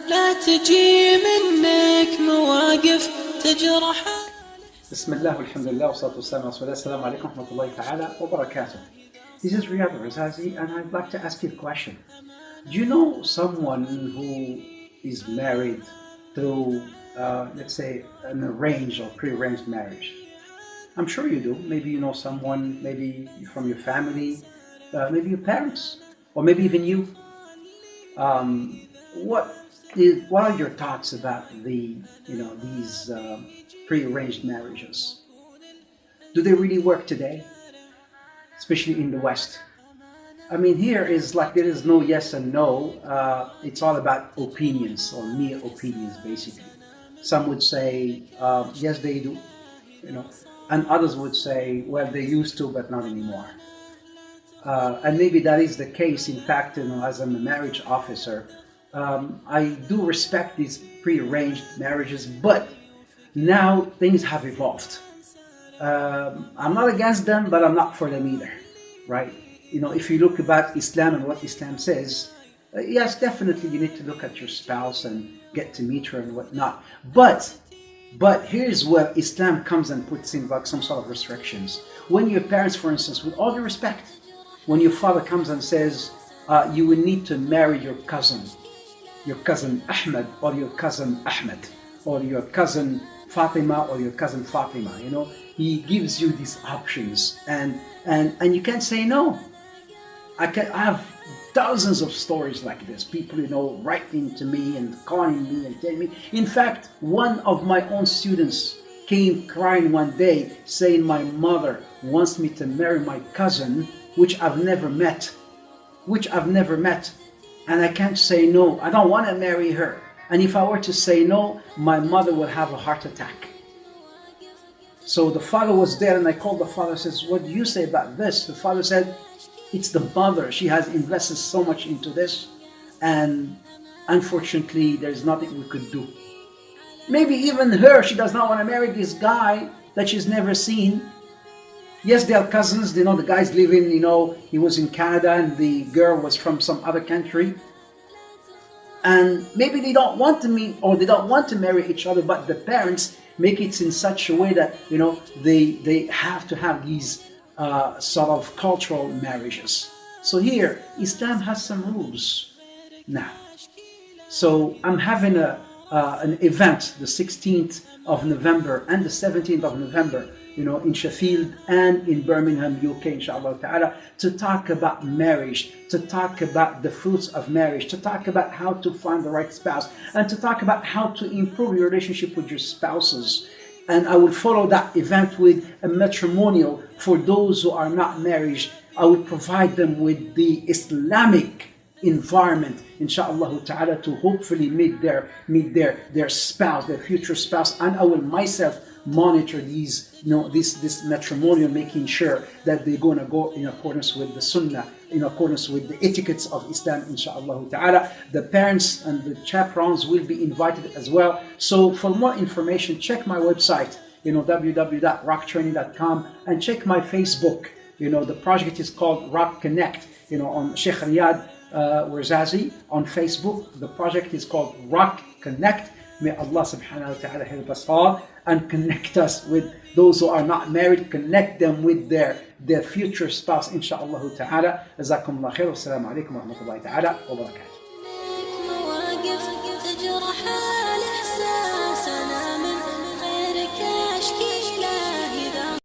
لا تجي منك مواقف تجرح. بسم الله والحمد لله والصلاة والسلام على رسول الله. السلام عليكم ورحمة الله تعالى وبركاته. This is Riad Ouarzazi, and I'd like to ask you a question. Do you know someone who is married through, let's say, an arranged or pre-arranged marriage? I'm sure you do. Maybe you know someone, maybe from your family, maybe your parents, or maybe even you. What are your thoughts about these pre-arranged marriages? Do they really work today, especially in the West? I mean, here is like there is no yes and no. It's all about opinions or mere opinions, basically. Some would say yes, they do, and others would say, well, they used to, but not anymore. And maybe that is the case. In fact, as I'm a marriage officer, I do respect these pre-arranged marriages, but now things have evolved. I'm not against them, but I'm not for them either, right? If you look about Islam and what Islam says, yes, definitely you need to look at your spouse and get to meet her and whatnot. But here's where Islam comes and puts in like some sort of restrictions. When your parents, for instance, with all due respect, when your father comes and says, you will need to marry your cousin Ahmed, or your cousin Ahmed, or your cousin Fatima, or your cousin Fatima, he gives you these options, and you can't say no. I have thousands of stories like this. People, writing to me and calling me and telling me. In fact, one of my own students came crying one day saying, my mother wants me to marry my cousin, which I've never met, and I can't say no. I don't want to marry her. And if I were to say no, my mother would have a heart attack. So the father was there, and I called the father, says, what do you say about this? The father said, it's the mother. She has invested so much into this, and unfortunately, there's nothing we could do. Maybe even her, she does not want to marry this guy that she's never seen. Yes, they are cousins. The guy's living, he was in Canada and the girl was from some other country. And maybe they don't want to meet, or they don't want to marry each other, but the parents make it in such a way that, they have to have these sort of cultural marriages. So here, Islam has some rules now. So I'm having an event the 16th of November and the 17th of November, in Sheffield and in Birmingham, UK, inshallah ta'ala, to talk about marriage, to talk about the fruits of marriage, to talk about how to find the right spouse, and to talk about how to improve your relationship with your spouses. And I will follow that event with a matrimonial for those who are not married. I will provide them with the Islamic environment, inshallah ta'ala, to hopefully meet their spouse, their future spouse. And I will myself monitor this matrimonial, making sure that they're going to go in accordance with the Sunnah, in accordance with the etiquettes of Islam, inshallah ta'ala. The parents and the chaperones will be invited as well. So for more information, check my website, www.ROCtraining.com, and check my Facebook. The project is called ROConnect, on Shaykh Riad Ouarzazi on Facebook. The project is called ROConnect. May Allah subhanahu wa ta'ala help us all and connect us with those who are not married, connect them with their future spouse, inshaAllah ta'ala. Jazakumullah khair. Wassalamu alaikum wa rahmatullahi ta'ala wa barakatuh.